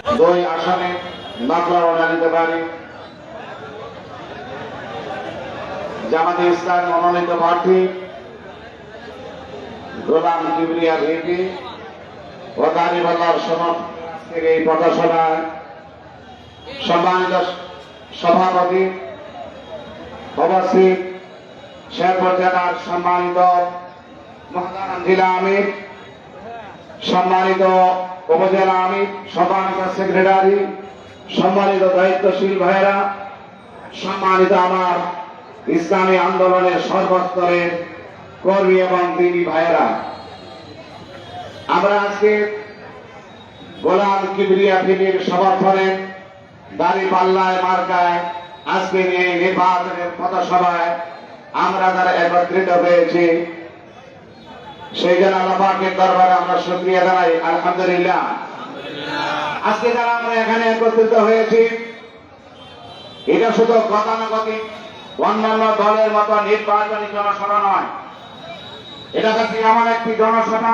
2 আসনে নকলা নিতে পারে। জামাতে ইসলাম মনোনীত প্রার্থী গোলাম কিবরিয়া ভিপি ও দাঁড়িপাল্লার সমর্থকের এই পথসভায় সম্মানিত সভাপতি অবস্থিত শেরপুর জেলার সম্মানিত মহাদারাম জেলা আমির, সম্মানিত উপজেলা আমির, সম্মানিত সেক্রেটারি, সম্মানিত দায়িত্বশীল ভাইরা, সম্মানিত আমার ইসলামী আন্দোলনের সর্বস্তরের কর্মী এবং দিনী ভাইরা, আমরা আজকে গোলাম কিবরিয়া ভিপির সমর্থনে দাঁড়িপাল্লায় মার্কায় আজকের এই নির্বাচনের পথসভায় আমরা যারা একত্রিত হয়েছি, সেই জন্য আল্লাহ পাকের দরবারে আমরা শুকরিয়া জানাই, আলহামদুলিল্লাহ। আজকে যারা আমরা এখানে একত্রিত হয়েছি, এটা শুধু গতানুগতিক অন্যান্য দলের মতো নির্বাচনী জনসভা নয়, এটা হচ্ছে এমন একটি জনসভা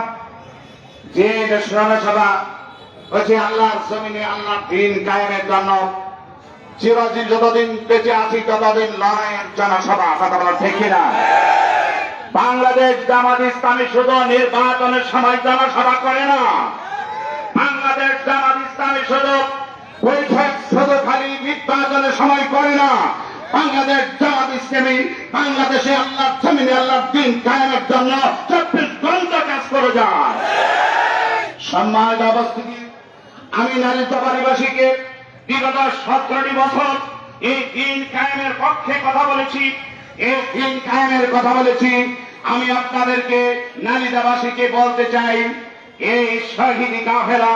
যে জনসভা হচ্ছে আল্লাহর জমিনে আল্লাহর দ্বীন কায়েমের জন্য চিরদিন যতদিন বেঁচে আছি ততদিন লড়াইয়ের জনসভা। কথা বলা ঠিক কিনা? বাংলাদেশ জামাত ইসলামী শুধু নির্বাচনের সময় জনসভা করে না, বাংলাদেশ জামাত ইসলামী শুধু বৈঠক শুধু খালি নির্বাচনের সময় করে না, বাংলাদেশ জামাত ইসলামী বাংলাদেশে আল্লাহর জমিনে আল্লাহর দ্বীন কায়েমের জন্য 24 ঘন্টা কাজ করে যায়। সম্মানিত উপস্থিতি, আমি নালিতাবাড়িবাসীকে বিগত 17টি বছর এই দ্বীন কায়েমের পক্ষে কথা বলেছি, এই দ্বীন কায়েমের কথা বলেছি। আমি আপনাদেরকে নালিতাবাসীকে বলতে চাই, এই শহীদি কাফেলা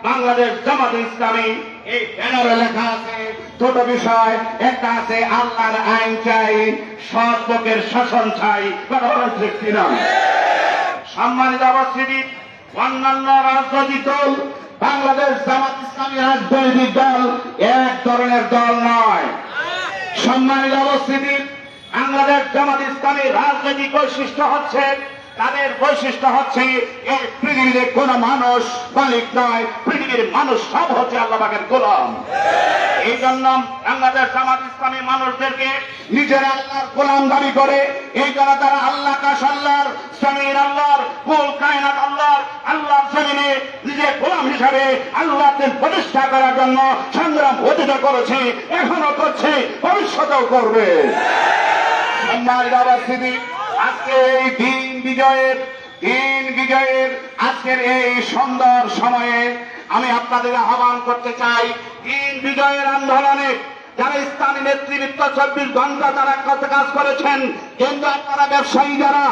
বাংলাদেশ জামাত ইসলামী, এই ব্যানারে লেখা আছে দুটো বিষয়, একটা আছে আল্লাহর আইন চাই, সৎ লোকের শাসন চাই। কথা বলেন ঠিক কিনা? সম্মানিত উপস্থিতি, অন্যান্য রাজনৈতিক দল বাংলাদেশ জামাত ইসলামী রাজনৈতিক দল এক ধরনের দল নয়। সম্মানিত উপস্থিতি, বাংলাদেশ জামাত ইসলামী রাজনৈতিক বৈশিষ্ট্য হচ্ছে, তাদের বৈশিষ্ট্য হচ্ছে এই পৃথিবীতে কোন মানুষ মালিক নয়, পৃথিবীর মানুষ সব হচ্ছে আল্লাহ পাকের গোলাম। এই জন্য বাংলাদেশ জামাত ইসলামী মানুষদেরকে নিজের আল্লাহর গোলাম দাবি করে। এই জন্য তারা আল্লাহ কাশ আল্লাহর, জমিন আল্লাহর, কুল কায়নাত আল্লাহর, আল্লাহর জমিনে নিজের গোলাম হিসাবে আল্লাহকে প্রতিষ্ঠা করার জন্য সংগ্রাম অতীত করেছে, এখনো করছে, ভবিষ্যতেও করবে। সম্মানিত উপস্থিতি, আজকে এই দিন বিজয়ের আজকের এই সুন্দর সময়ে আমি আপনাদের আহ্বান করতে চাই, দিন বিজয়ের আন্দোলনে যারা ইসলামী নেতৃবৃন্দ 24 ঘন্টা তারা কাজ করেছেন, কিন্তু আপনারা ব্যবসায়ী যারা,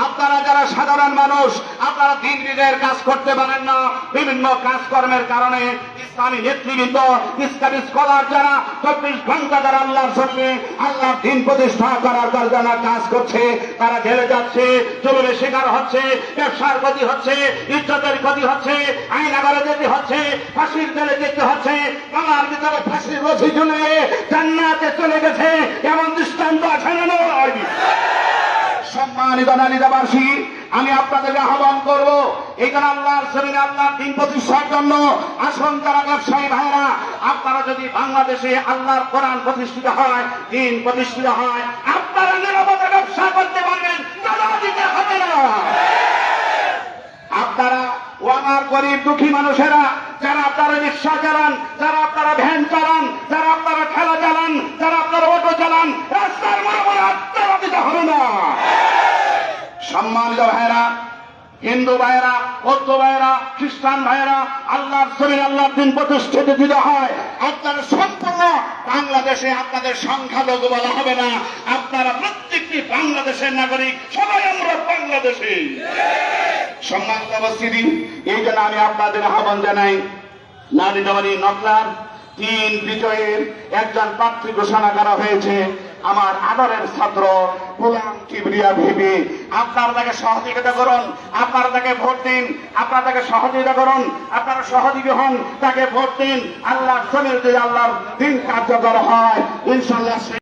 আপনারা যারা সাধারণ মানুষ, আপনারা দিন বিজয়ের কাজ করতে পারেন না। বিভিন্ন কাজকর্মের কারণে ইসলামী নেতৃবৃন্দ, ইসলামী স্কলার যারা 24 ঘন্টা যারা আল্লাহর জন্যে আল্লাহর দিন প্রতিষ্ঠা করার জন্য কাজ করছে, তারা জেলে যাচ্ছে, জুলুমের শিকার হচ্ছে, ব্যবসার ক্ষতি হচ্ছে, ইজ্জতের ক্ষতি হচ্ছে, আইনাগারে যেতে হচ্ছে, ফাঁসির জেলে যেতে হচ্ছে, বাংলার ভিতরে ফাঁসির রশি ঝুলিয়ে জান্নাতে চলে গেছে, এমন দৃষ্টান্ত আছে না নয়? সম্মানিত নালিতাবাসী, আমি আপনাদেরকে আহ্বান করবো, এখানে আল্লাহর জমিনে আল্লাহর দ্বীন প্রতিষ্ঠার জন্য আসুন যারা ব্যবসায়ী ভাইরা, আপনারা যদি বাংলাদেশে আল্লাহর কোরআন প্রতিষ্ঠিত হয়, দ্বীন প্রতিষ্ঠিত হয়, আপনারা নিরাপদে ব্যবসা করতে পারবেন, তারা দিতে হবে না। আপনারা আমার গরিব দুঃখী মানুষেরা যারা আপনারা রিক্সা চালান, যারা আপনারা ভ্যান চালান, যারা আপনারা ঠেলা চালান, যারা আপনারা অটো চালান, রাস্তার মারামারি আপনারা দিতে হবে না। সম্মানিত ভাইরা, হিন্দু ভাইরা, বৌদ্ধ ভাইরা, খ্রিস্টান ভাইরা, আল্লাহর জমিনে আল্লাহর দ্বীন প্রতিষ্ঠিত দিতে হয়। আপনারা সম্পূর্ণ বাংলাদেশে আপনাদের সংখ্যালঘু বলা হবে না, আপনারা প্রত্যেকটি বাংলাদেশের নাগরিক, সবাই আমরা বাংলাদেশি। সম্মানিত উপস্থিতি, এই জন্য আমি আপনাদের আহ্বান জানাই, নালিতাবাড়ি নকলার দিন বিজয়ের একজন প্রার্থী ঘোষণা করা হয়েছে, আমার আদরের ছাত্র গোলাম কিবরিয়া ভিপি। আপনারা তাকে সহযোগিতা করুন, আপনারা তাকে ভোট দিন, আপনারা তাকে সহযোগিতা করুন, আপনারা সহযোগী হন, তাকে ভোট দিন। আল্লাহর জমিনে যদি আল্লাহর দিন কার্যকর হয়, ইনশাআল্লাহ